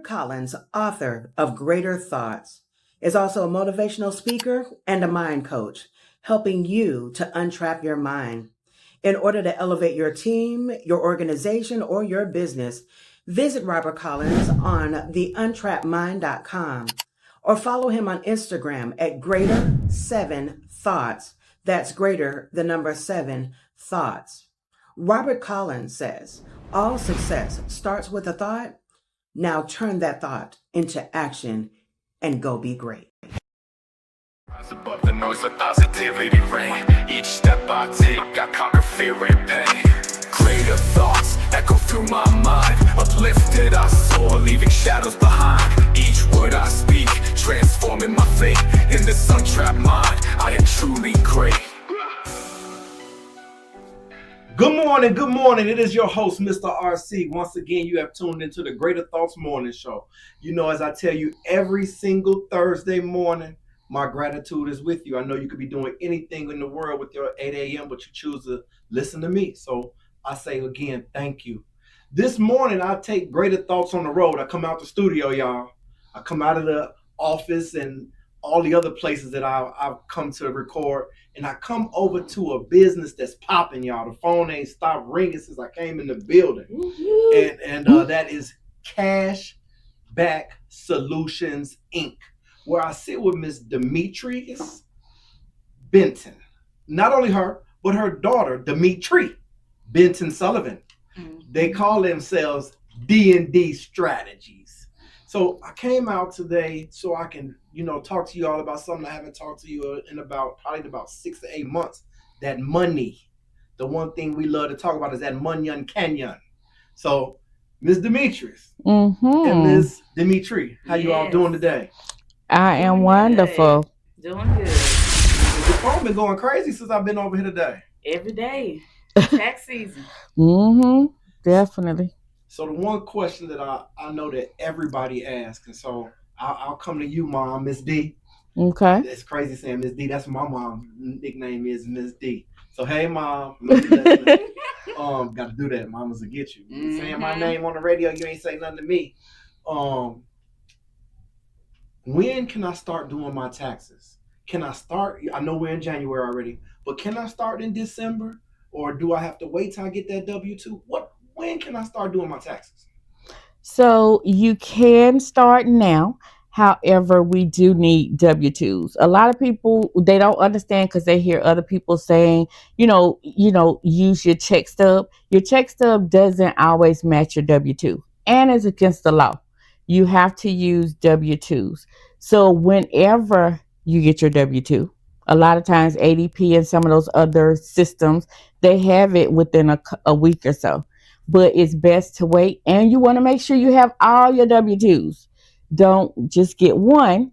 Robert Collins, author of Greater Thoughts, is also a motivational speaker and a mind coach, helping you to untrap your mind. In order to elevate your team, your organization, or your business, visit Robert Collins on theuntrappedmind.com or follow him on Instagram at Greater7Thoughts. That's greater, the number 7 thoughts. Robert Collins says, all success starts with a thought. Now turn that thought into action and go be great. Above the noise, let positivity reign. Each step I take, I conquer fear and pain. Greater thoughts echo through my mind. Uplifted I soar, leaving shadows behind. Each word I speak, transforming my fate. In this untrapped mind, I am truly great. Good morning. It is your host, Mr. RC. Once again, you have tuned into the Greater Thoughts Morning Show. You know, as I tell you every single Thursday morning, my gratitude is with you. I know you could be doing anything in the world with your 8 a.m., but you choose to listen to me. So I say again, thank you. This morning, I take Greater Thoughts on the road. I come out the studio, y'all. I come out of the office and all the other places that I've come to record, and I come over to a business that's popping, y'all. The phone ain't stopped ringing since I came in the building. And that is Cashback Solutions, Inc., where I sit with Miss Demetrice Benton. Not only her, but her daughter, Demetree Benton-Sullivan. They call themselves D&D Strategies. So I came out today so I can, talk to you all about something I haven't talked to you in about 6 to 8 months. That money. The one thing we love to talk about is that Munyon Canyon. So, Ms. Demetrice and Ms. Demetree, how you all doing today? I am wonderful. Doing good. The phone been going crazy since I've been over here today. Every day. Tax season. Definitely. So the one question that I know that everybody asks, and so I'll come to you, Mom, Miss D. Okay. It's crazy saying Miss D. That's my mom's nickname is Miss D. So hey, Mom. Got to do that. Mamas will get you. Saying my name on the radio, you ain't say nothing to me. When can I start doing my taxes? Can I start? I know we're in January already, but can I start in December, or do I have to wait till I get that W-2? When can I start doing my taxes? So you can start now. However, we do need W-2s. A lot of people, they don't understand because they hear other people saying, use your check stub. Your check stub doesn't always match your W-2, and it's against the law. You have to use W-2s. So whenever you get your W-2, a lot of times ADP and some of those other systems, they have it within a week or so. But it's best to wait, and you want to make sure you have all your W-2s. Don't just get one,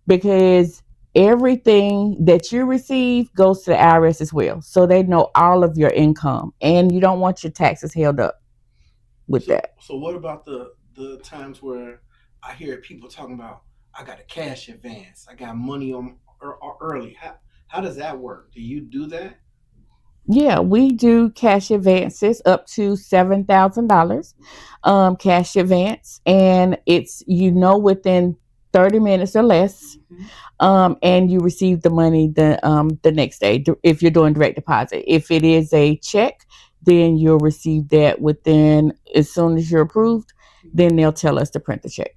because everything that you receive goes to the IRS as well. So they know all of your income, and you don't want your taxes held up with that. So what about the times where I hear people talking about, I got a cash advance, I got money on early? How does that work? Do you do that? Yeah, we do cash advances up to $7,000 cash advance, and it's within 30 minutes or less, and you receive the money the next day if you're doing direct deposit. If it is a check, then you'll receive that within, as soon as you're approved, then they'll tell us to print the check.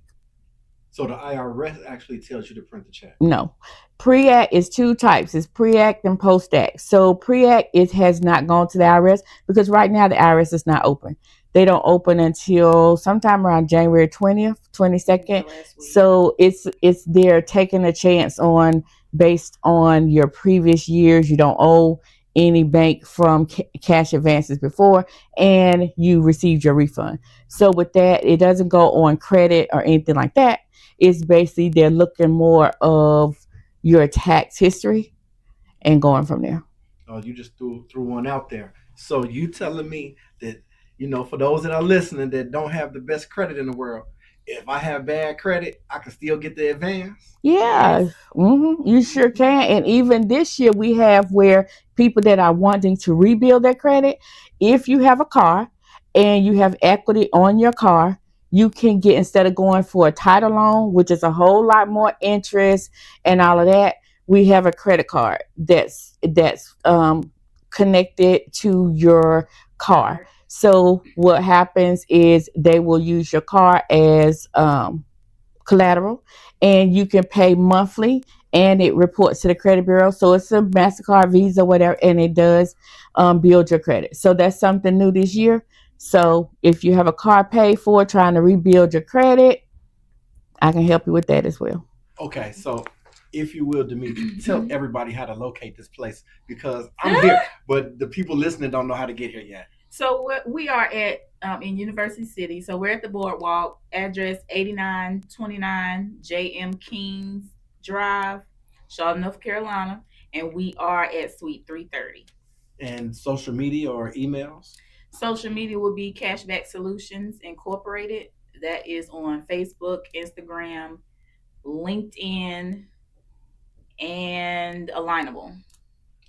So the IRS actually tells you to print the check? No. Pre-act is two types. It's pre-act and post-act. So pre-act, it has not gone to the IRS because right now the IRS is not open. They don't open until sometime around January 20th, 22nd. So it's they're taking a chance on, based on your previous years. You don't owe any bank from cash advances before, and you received your refund. So with that, it doesn't go on credit or anything like that. It's basically they're looking more of your tax history and going from there. Oh, you just threw one out there. So you telling me that, for those that are listening that don't have the best credit in the world, if I have bad credit, I can still get the advance? Yeah, you sure can. And even this year, we have where people that are wanting to rebuild their credit, if you have a car and you have equity on your car, you can get, instead of going for a title loan, which is a whole lot more interest and all of that, we have a credit card that's connected to your car. So what happens is they will use your car as collateral, and you can pay monthly, and it reports to the credit bureau. So it's a MasterCard, Visa, whatever, and it does build your credit. So that's something new this year. So if you have a car paid for trying to rebuild your credit, I can help you with that as well. Okay, so if you will, Demetree, tell everybody how to locate this place, because I'm here, but the people listening don't know how to get here yet. So we are at in University City. So we're at the Boardwalk, address 8929 J.M. Kings Drive, Charlotte, North Carolina, and we are at Suite 330. And social media or emails? Social media will be Cashback Solutions Incorporated. That is on Facebook, Instagram, LinkedIn, and Alignable.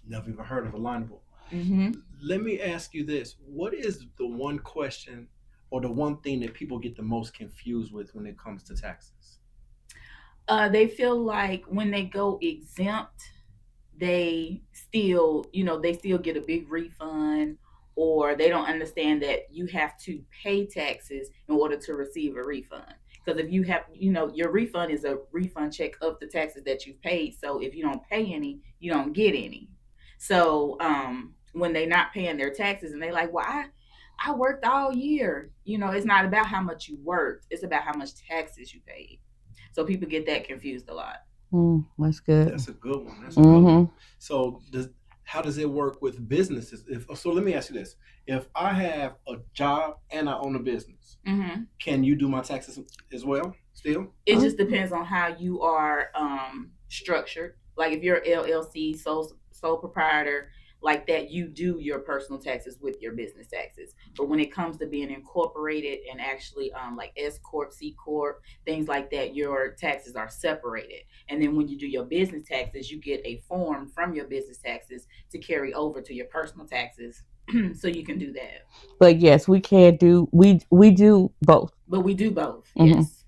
Never even heard of Alignable. Mm-hmm. Let me ask you this. What is the one question or the one thing that people get the most confused with when it comes to taxes? They feel like when they go exempt, they still get a big refund, or they don't understand that you have to pay taxes in order to receive a refund. Because if you have, your refund is a refund check of the taxes that you've paid. So if you don't pay any, you don't get any. So when they're not paying their taxes and they like, well, I worked all year. It's not about how much you worked. It's about how much taxes you paid. So people get that confused a lot. That's good. That's a good one. That's a good one. So how does it work with businesses? So let me ask you this. If I have a job and I own a business, can you do my taxes as well still? It just depends on how you are structured. Like if you're LLC, sole proprietor, like that, you do your personal taxes with your business taxes. But when it comes to being incorporated and actually like S Corp, C Corp, things like that, your taxes are separated. And then when you do your business taxes, you get a form from your business taxes to carry over to your personal taxes. So you can do that. But yes, we can do, we do both. But we do both, yes.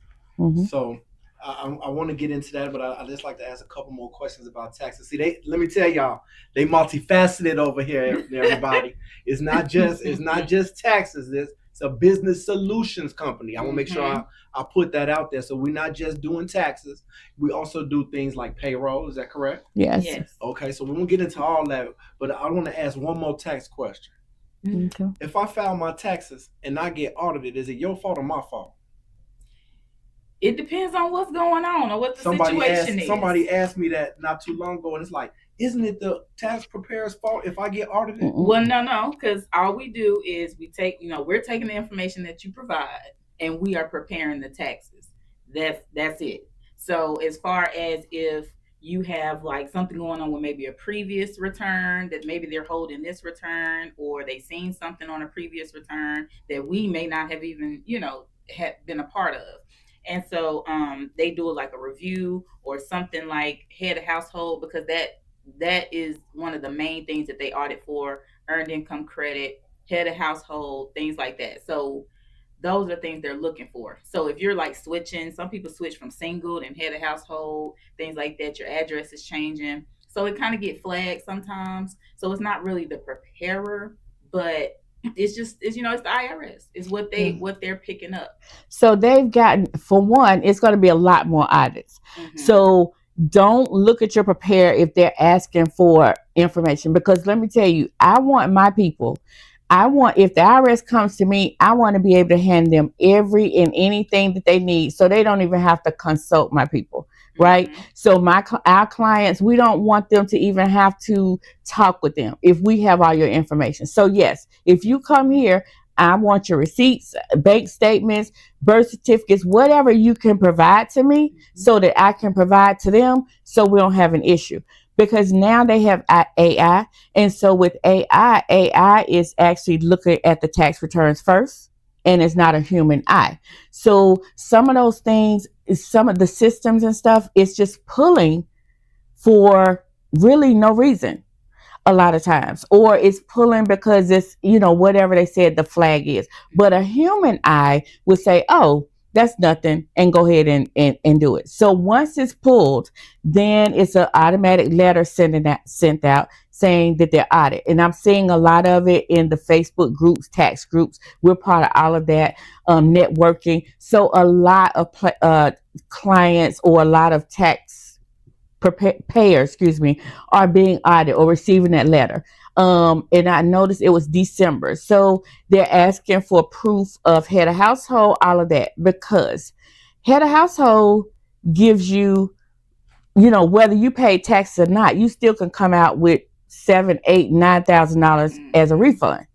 So I want to get into that, but I just like to ask a couple more questions about taxes. See, let me tell y'all, they multifaceted over here, everybody. It's not just taxes. It's a business solutions company. I want to make sure I put that out there. So we're not just doing taxes. We also do things like payroll. Is that correct? Yes. Okay, so we won't get into all that, but I want to ask one more tax question. Okay. If I file my taxes and I get audited, is it your fault or my fault? It depends on what's going on or what the situation is. Somebody asked me that not too long ago, and it's like, isn't it the tax preparer's fault if I get audited? Well, no, because all we do is we're taking the information that you provide and we are preparing the taxes. That's it. So as far as if you have like something going on with maybe a previous return, that maybe they're holding this return, or they seen something on a previous return that we may not have even, have been a part of. And so they do like a review or something like head of household, because that is one of the main things that they audit for: earned income credit, head of household, things like that. So those are things they're looking for. So if you're like switching, some people switch from single and head of household, things like that, your address is changing. So it kind of get flagged sometimes. So it's not really the preparer, but it's the IRS. It's what they're picking up. So they've gotten, for one, it's going to be a lot more audits. So don't look at your preparer if they're asking for information, because let me tell you, I want my people, if the IRS comes to me, I want to be able to hand them every and anything that they need, so they don't even have to consult my people. Right. So our clients, we don't want them to even have to talk with them if we have all your information. So yes, if you come here, I want your receipts, bank statements, birth certificates, whatever you can provide to me so that I can provide to them, so we don't have an issue. Because now they have AI. And so with AI is actually looking at the tax returns first, and it's not a human eye. So some of those things, some of the systems and stuff, it's just pulling for really no reason. a lot of times, or it's pulling because it's, whatever they said the flag is. But a human eye would say, oh, that's nothing, and go ahead and do it. So once it's pulled, then it's an automatic letter sent out saying that they're audited. And I'm seeing a lot of it in the Facebook groups, tax groups. We're part of all of that, networking. So a lot of clients, or a lot of tax payers, are being audited or receiving that letter. And I noticed it was December. So they're asking for proof of head of household, all of that, because head of household gives you, whether you pay taxes or not, you still can come out with $7,000, $8,000, $9,000 as a refund.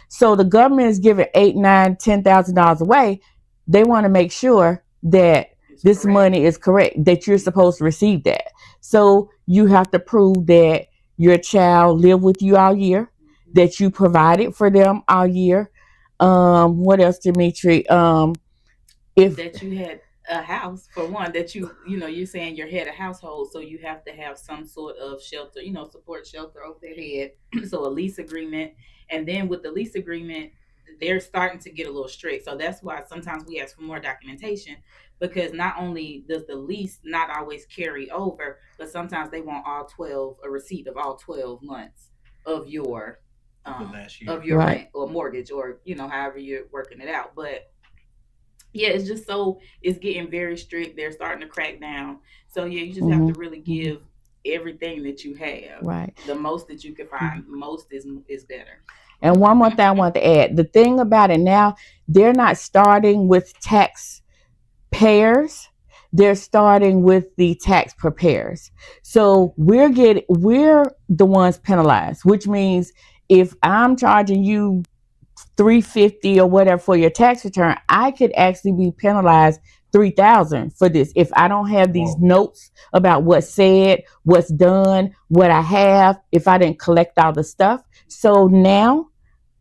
So the government is giving $8,000, $9,000, $10,000 away. They want to make sure that this money is correct, that you're supposed to receive that. So you have to prove that your child lived with you all year, that you provided for them all year. What else, Demetree? If that you had a house, for one, that you're saying your head of household, so you have to have some sort of shelter, support shelter over their head. So a lease agreement, and then with the lease agreement, they're starting to get a little strict. So that's why sometimes we ask for more documentation, because not only does the lease not always carry over, but sometimes they want a receipt of all 12 months of your rent or mortgage, or however you're working it out. But yeah, it's getting very strict. They're starting to crack down. So yeah, you just have to really give everything that you have. Right. The most that you can find. Most is better. And one more thing I want to add. The thing about it now, they're not starting with tax payers. They're starting with the tax preparers. So we're the ones penalized, which means if I'm charging you $350 or whatever for your tax return, I could actually be penalized $3,000 for this if I don't have these notes about what's said, what's done, what I have, if I didn't collect all the stuff. So now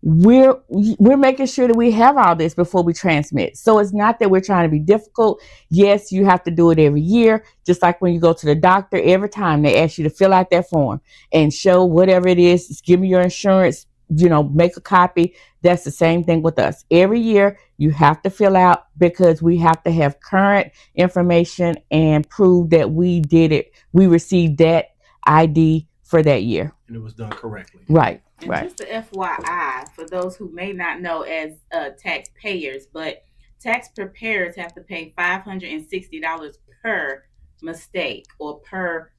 we're making sure that we have all this before we transmit. So it's not that we're trying to be difficult. Yes, you have to do it every year, just like when you go to the doctor. Every time they ask you to fill out that form and show whatever it is, just give me your insurance, make a copy. That's the same thing with us. Every year you have to fill out, because we have to have current information and prove that we did it. We received that ID for that year. And it was done correctly. Right. And right. Just the FYI, for those who may not know as taxpayers, but tax preparers have to pay $560 per mistake or per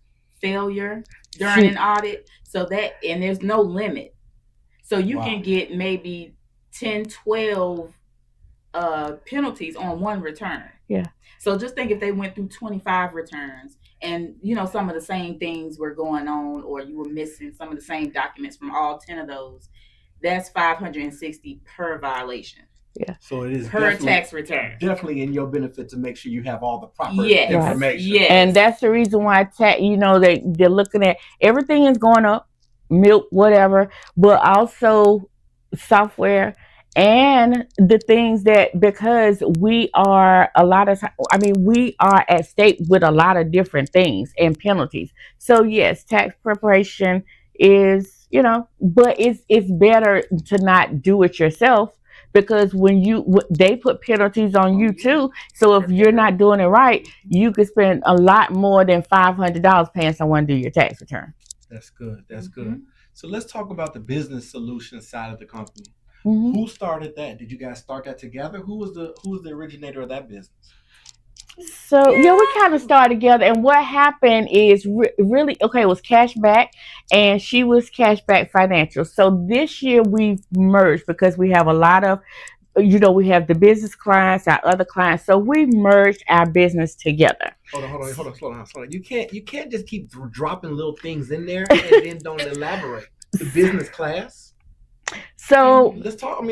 failure during an audit. So and there's no limit. So you can get maybe 10, 12 penalties on one return. Yeah. So just think if they went through 25 returns and, some of the same things were going on, or you were missing some of the same documents from all 10 of those, that's $560 per violation. Yeah. So it is per tax return. Definitely in your benefit to make sure you have all the proper information. Right. Yes. And that's the reason why they're looking at everything is going up, milk, whatever, but also software and the things that, because we are we are at stake with a lot of different things and penalties. So yes, tax preparation is, but it's better to not do it yourself, because when they put penalties on you too. So if you're not doing it right, you could spend a lot more than $500 paying someone to do your tax return. That's good. That's good. So let's talk about the business solution side of the company. Mm-hmm. Who started that? Did you guys start that together? Who was the originator of that business? So we kind of started together, and what happened is really it was Cashback, and she was Cashback Financial. So this year we've merged, because we have a lot of, we have the business clients, our other clients. So we've merged our business together. Hold on, slow down. You can't just keep dropping little things in there and then don't elaborate. The business class. So let's talk.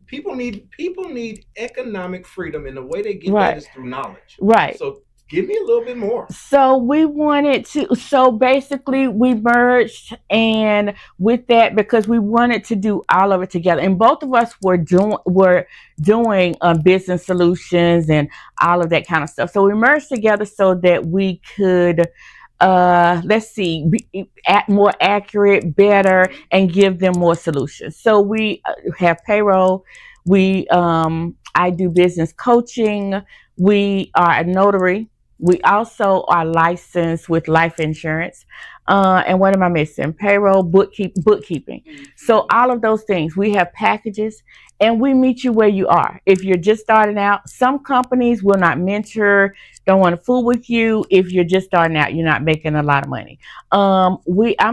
People need economic freedom, and the way they get that is through knowledge. Right. So give me a little bit more. So we wanted to. So basically, we merged, and with that, because we wanted to do all of it together, and both of us were doing business solutions and all of that kind of stuff. So we merged together so that we could let's see, more accurate, better, and give them more solutions. So we have payroll. I do business coaching. We are a notary. We also are licensed with life insurance. And what am I missing? Payroll, bookkeeping. So all of those things, we have packages, and we meet you where you are. If you're just starting out, some companies will not mentor, don't want to fool with you. If you're just starting out, you're not making a lot of money. I'm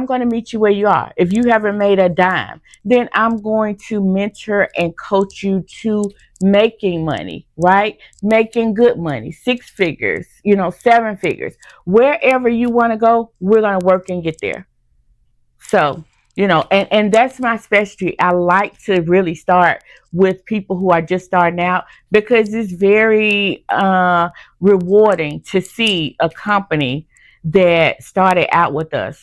going to meet you where you are. If you haven't made a dime, then I'm going to mentor and coach you to making money, right? Making good money, 6 figures, 7 figures. Wherever you want to go, we're going to work and get there. So, and that's my specialty. I like to really start with people who are just starting out, because it's very rewarding to see a company that started out with us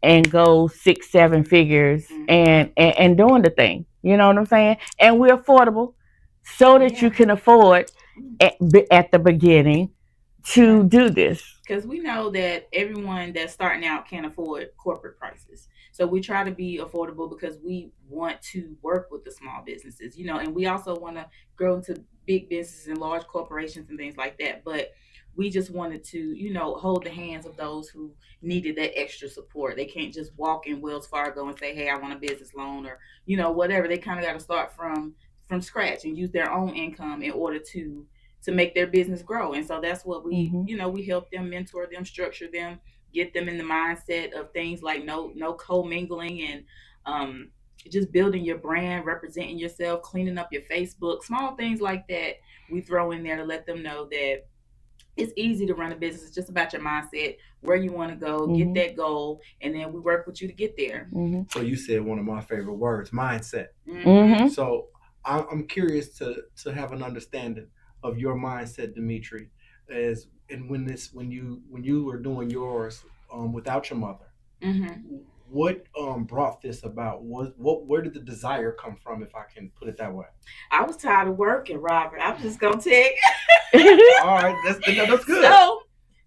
and go 6, 7 figures and doing the thing. You know what I'm saying? And we're affordable, so that you can afford at the beginning to do this. Because we know that everyone that's starting out can't afford corporate prices. So we try to be affordable because we want to work with the small businesses, and we also want to grow into big businesses and large corporations and things like that. But we just wanted to, hold the hands of those who needed that extra support. They can't just walk in Wells Fargo and say, hey, I want a business loan, or, whatever. They kind of got to start from scratch and use their own income in order to make their business grow. And so that's what we, we help them, mentor them, structure them, get them in the mindset of things like no co-mingling, and just building your brand, representing yourself, cleaning up your Facebook, small things like that we throw in there to let them know that it's easy to run a business. It's just about your mindset, where you want to go, get that goal, and then we work with you to get there. So you said one of my favorite words, mindset. So I'm curious to have an understanding of your mindset, Demetree, when you were doing yours without your mother. What brought this about? Where did the desire come from, if I can put it that way? I was tired of working, Robert. I'm just gonna tell you. All right, that's good.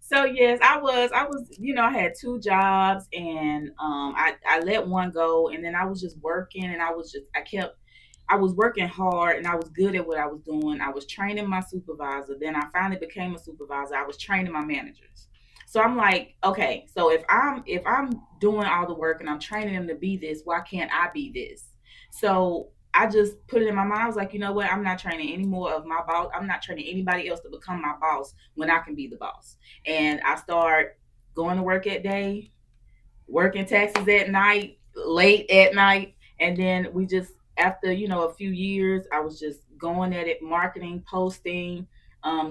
So yes, I was. I had 2 jobs, and I let one go, and then I was just working, and I was working hard, and I was good at what I was doing. I was training my supervisor. Then I finally became a supervisor. I was training my managers. So I'm like, okay, so if I'm doing all the work and I'm training them to be this, why can't I be this? So I just put it in my mind. I was like, you know what? I'm not training any more of my boss. I'm not training anybody else to become my boss when I can be the boss. And I start going to work at day, working taxes at night, late at night. And then we just, after, a few years, I was just going at it, marketing, posting,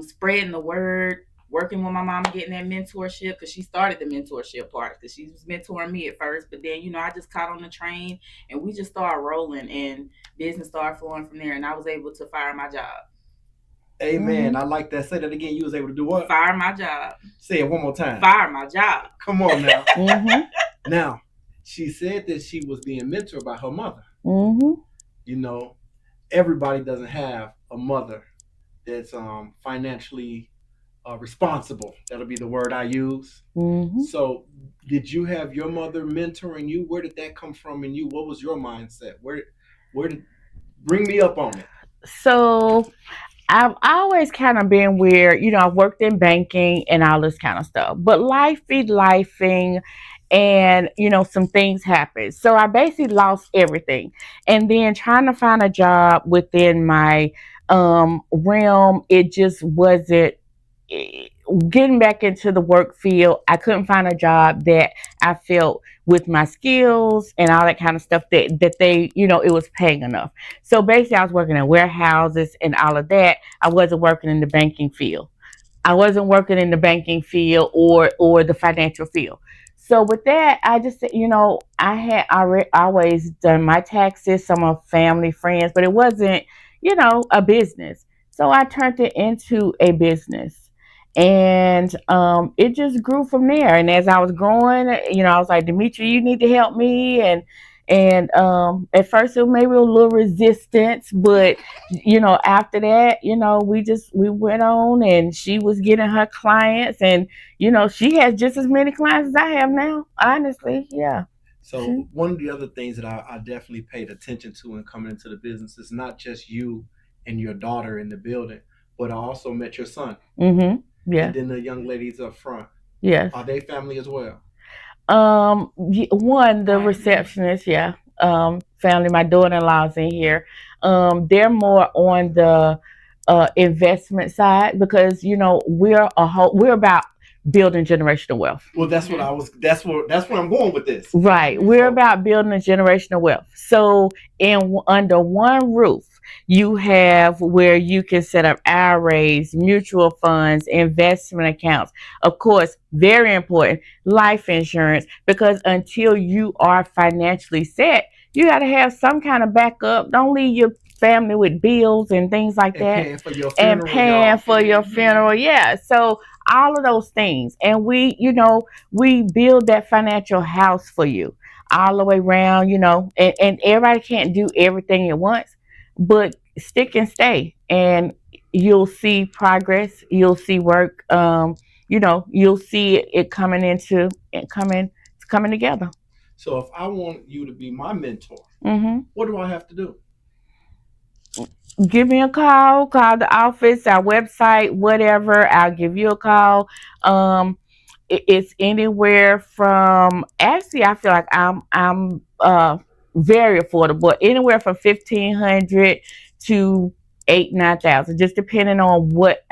spreading the word, working with my mama, getting that mentorship, because she started the mentorship part, because she was mentoring me at first. But then, I just caught on the train, and we just started rolling, and business started flowing from there, and I was able to fire my job. Amen. I like that. Say that again. You was able to do what? Fire my job. Say it one more time. Fire my job. Come on now. Now, she said that she was being mentored by her mother. Everybody doesn't have a mother that's financially responsible. That'll be the word I use. So did you have your mother mentoring you? Where did that come from in you? What was your mindset? Where did bring me up on it? So I've always kind of been where, I worked in banking and all this kind of stuff, but life be lifing, and some things happened. So I basically lost everything, and then trying to find a job within my realm, it just wasn't getting back into the work field. I couldn't find a job that I felt with my skills and all that kind of stuff that they, it was paying enough. So basically I was working in warehouses and all of that. I wasn't working in the banking field. I wasn't working in the banking field or the financial field. So with that, I just said, I had always done my taxes, some of family, friends, but it wasn't, a business. So I turned it into a business. And it just grew from there. And as I was growing, I was like, Demetree, you need to help me. And at first it maybe a little resistance, but after that, we went on, and she was getting her clients, and she has just as many clients as I have now, honestly. Yeah. So one of the other things that I definitely paid attention to in coming into the business is not just you and your daughter in the building, but I also met your son. Yeah. And then the young ladies up front. Yes. Are they family as well? The receptionist, yeah. Family. My daughter-in-law's in here. They're more on the investment side, because we're about building generational wealth. Well, that's what that's where I'm going with this. Right. We're about building a generational wealth. So under one roof, you have where you can set up IRAs, mutual funds, investment accounts. Of course, very important, life insurance, because until you are financially set, you got to have some kind of backup. Don't leave your family with bills and things like that. Paying for your funeral. And paying for your funeral. Yeah. So all of those things. And we build that financial house for you all the way around, and everybody can't do everything at once, but stick and stay, and you'll see progress. You'll see work. You'll see it coming together. So if I want you to be my mentor, what do I have to do? Give me a call the office, our website, whatever. I'll give you a call. It's anywhere from, actually, I feel like I'm very affordable, anywhere from $1,500 to $8,000-9,000, just depending on what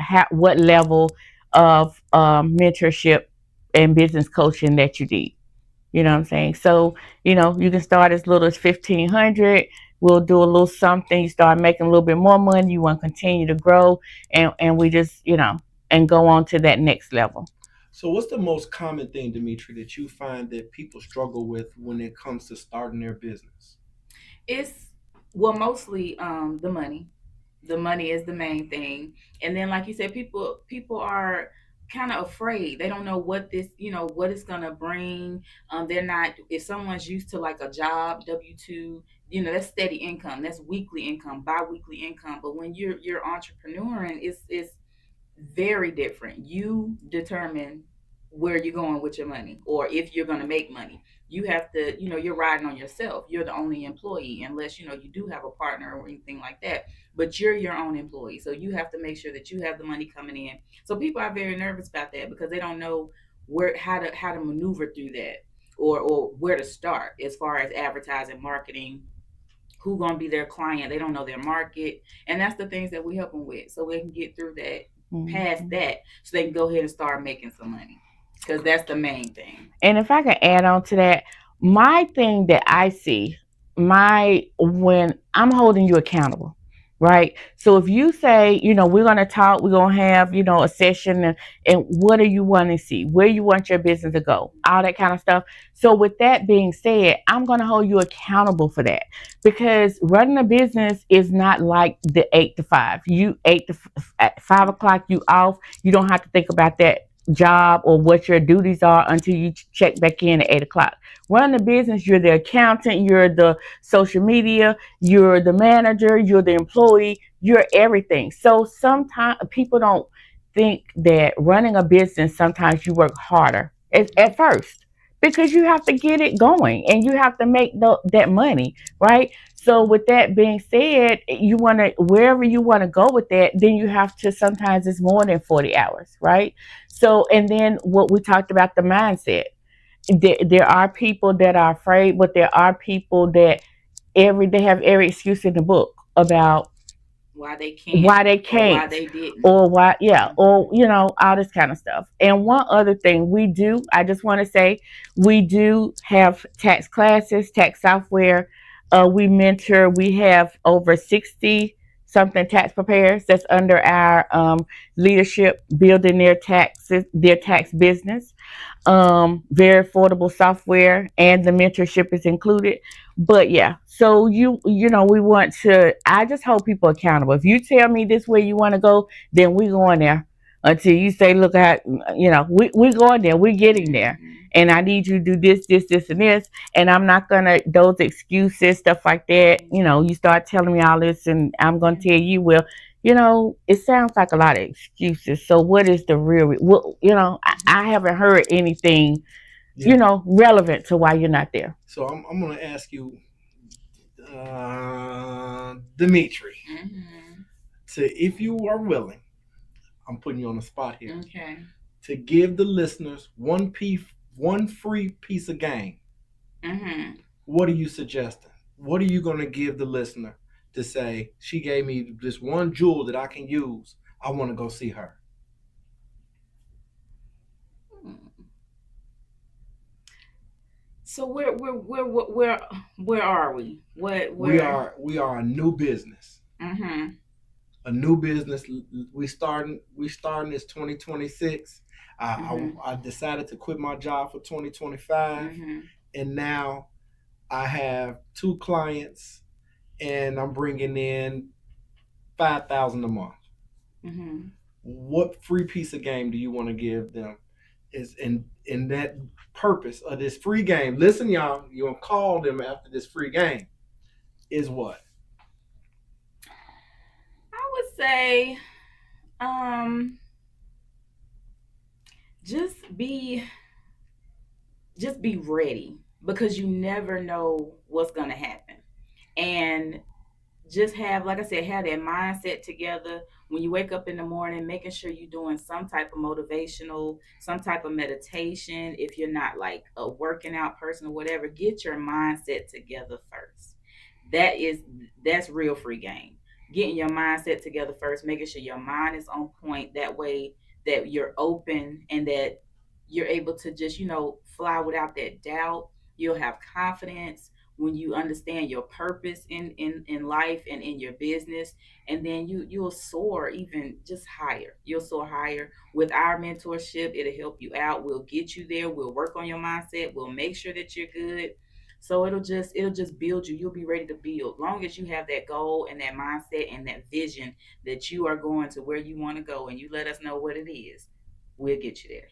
level of mentorship and business coaching that you need. You know what I'm saying? So, you can start as little as $1,500. We'll do a little something. You start making a little bit more money. You want to continue to grow, and we just, and go on to that next level. So what's the most common thing, Demetree, that you find that people struggle with when it comes to starting their business? It's, well, mostly the money. The money is the main thing. And then, like you said, people are kind of afraid. They don't know what this, what it's gonna bring. They're not, if someone's used to like a job, W-2, that's steady income, that's weekly income, bi-weekly income. But when you're entrepreneuring, it's very different. You determine where you're going with your money, or if you're going to make money. You have to, you're riding on yourself. You're the only employee, unless you do have a partner or anything like that, but you're your own employee. So you have to make sure that you have the money coming in. So people are very nervous about that, because they don't know how to maneuver through that, or where to start as far as advertising, marketing, who's going to be their client. They don't know their market, and that's the things that we help them with, so they can get through that, past that, so they can go ahead and start making some money, because that's the main thing. And if I can add on to that, my thing that I see, when I'm holding you accountable, right? So if you say, we're going to talk, we're going to have, a session, and what do you want to see? Where you want your business to go? All that kind of stuff. So with that being said, I'm going to hold you accountable for that, because running a business is not like the 8 to 5. At 5 o'clock, you off. You don't have to think about that job or what your duties are until you check back in at 8 o'clock. Running a business, you're the accountant, you're the social media, you're the manager, you're the employee, you're everything. So sometimes people don't think that running a business, sometimes you work harder at first, because you have to get it going and you have to make that money, right? So with that being said, wherever you want to go with that, then you have to, sometimes it's more than 40 hours, right? So, and then what we talked about, the mindset. There are people that are afraid, but there are people that they have every excuse in the book about why they can't, or why they didn't, or why, or all this kind of stuff. And one other thing I just want to say, we do have tax classes, tax software. We mentor. We have over 60 something tax preparers that's under our leadership, building their tax business. Very affordable software, and the mentorship is included. But yeah, so I just hold people accountable. If you tell me this way you want to go, then we going there. until you say, look, we're going there, we're getting there. And I need you to do this, this, this, and this. And I'm not going to, those excuses, stuff like that. You start telling me all this and I'm going to tell you, well, it sounds like a lot of excuses. So what is the real, I haven't heard anything, relevant to why you're not there. So I'm going to ask you, Demetree, if you are willing, I'm putting you on the spot here. Okay. To give the listeners one free piece of game. What are you suggesting? What are you going to give the listener to say, she gave me this one jewel that I can use. I want to go see her. So where are we? We are a new business. A new business. We starting this 2026. I decided to quit my job for 2025, and now I have 2 clients, and I'm bringing in $5,000 a month. What free piece of game do you want to give them? Is in that purpose of this free game. Listen, y'all, you're gonna call them after this free game. Is what? I would say, just be ready, because you never know what's gonna happen, and just have, like I said, have that mindset together when you wake up in the morning, making sure you're doing some type of motivational, some type of meditation. If you're not like a working out person or whatever, get your mindset together first. That's real free game. Getting your mindset together first, making sure your mind is on point. That way that you're open and that you're able to just, fly without that doubt. You'll have confidence when you understand your purpose in life and in your business, and then you'll soar even just higher. You'll soar higher with our mentorship. It'll help you out. We'll get you there. We'll work on your mindset. We'll make sure that you're good. So it'll just build you. You'll be ready to build. Long as you have that goal and that mindset and that vision that you are going to where you want to go, and you let us know what it is, we'll get you there.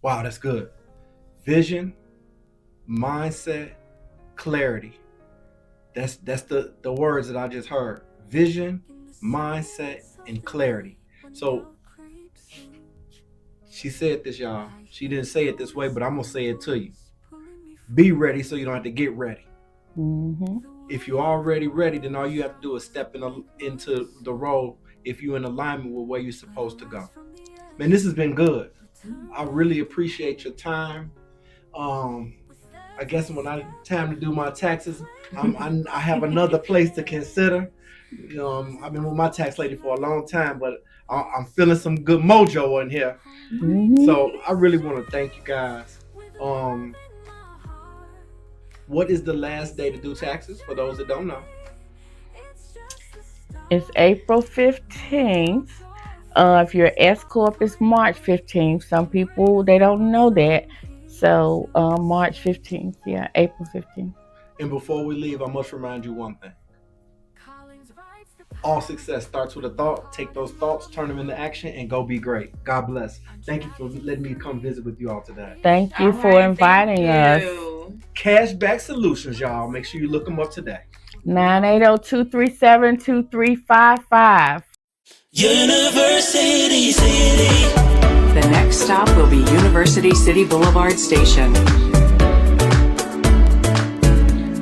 Wow, that's good. Vision, mindset, clarity. That's the words that I just heard. Vision, mindset, and clarity. So she said this, y'all. She didn't say it this way, but I'm gonna say it to you. Be ready so you don't have to get ready. If you're already ready, then all you have to do is step into the role if you're in alignment with where you're supposed to go. Man, this has been good. I really appreciate your time. I guess when time to do my taxes, I have another place to consider. I've been with my tax lady for a long time, but I'm feeling some good mojo in here. So I really want to thank you guys. What is the last day to do taxes for those that don't know? It's April 15th. If you're S Corp, it's March 15th. Some people, they don't know that. So March 15th, April 15th. And before we leave, I must remind you one thing. All success starts with a thought. Take those thoughts, turn them into action, and go be great. God bless. Thank you for letting me come visit with you all today. Thank you for inviting us. Cashback Solutions, y'all. Make sure you look them up today. 980-237-2355. University City. The next stop will be University City Boulevard Station.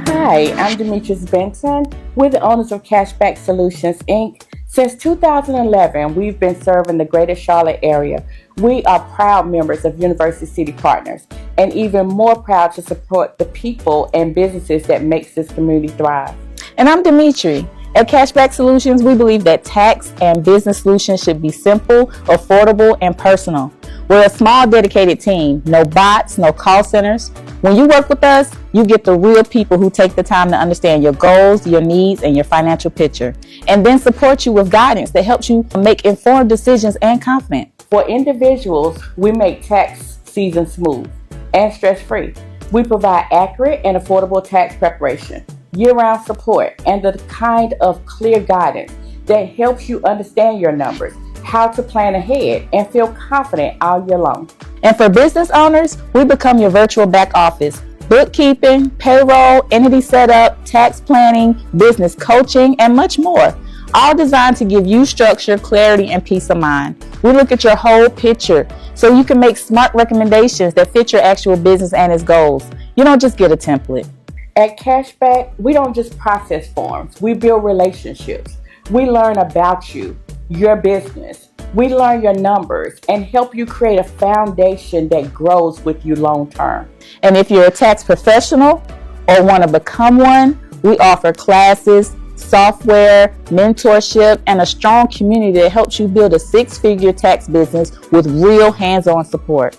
Hi, I'm Demetrice Benton. We're the owners of Cashback Solutions, Inc. Since 2011, we've been serving the greater Charlotte area. We are proud members of University City Partners, and even more proud to support the people and businesses that makes this community thrive. And I'm Demetree. At Cashback Solutions, we believe that tax and business solutions should be simple, affordable, and personal. We're a small, dedicated team. No bots, no call centers. When you work with us, you get the real people who take the time to understand your goals, your needs, and your financial picture, and then support you with guidance that helps you make informed decisions and confident. For individuals, we make tax season smooth and stress-free. We provide accurate and affordable tax preparation, year-round support, and the kind of clear guidance that helps you understand your numbers, how to plan ahead, and feel confident all year long. And for business owners, we become your virtual back office. Bookkeeping, payroll, entity setup, tax planning, business coaching, and much more. All designed to give you structure, clarity, and peace of mind. We look at your whole picture so you can make smart recommendations that fit your actual business and its goals. You don't just get a template. At Cashback, we don't just process forms. We build relationships. We learn about you, your business. We learn your numbers and help you create a foundation that grows with you long term. And if you're a tax professional or want to become one, we offer classes, software, mentorship, and a strong community that helps you build a six-figure tax business with real hands-on support.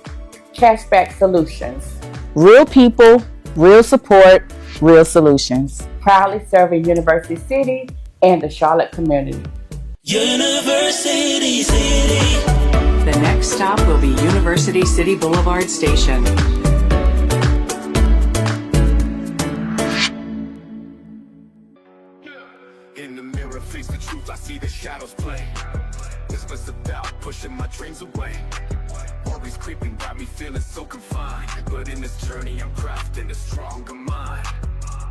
Cashback Solutions. Real people, real support, real solutions. Proudly serving University City and the Charlotte community. University City. The next stop will be University City Boulevard Station. In the mirror, face the truth, I see the shadows play. This was about pushing my dreams away. Worries creeping by me, feeling so confined. But in this journey, I'm crafting a stronger mind.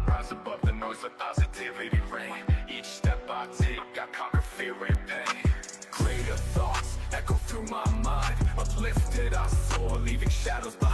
Rise above the noise, let positivity reign. Each step I take, I conquer fear and pain. Greater thoughts echo through my mind. Uplifted, I soar, leaving shadows behind.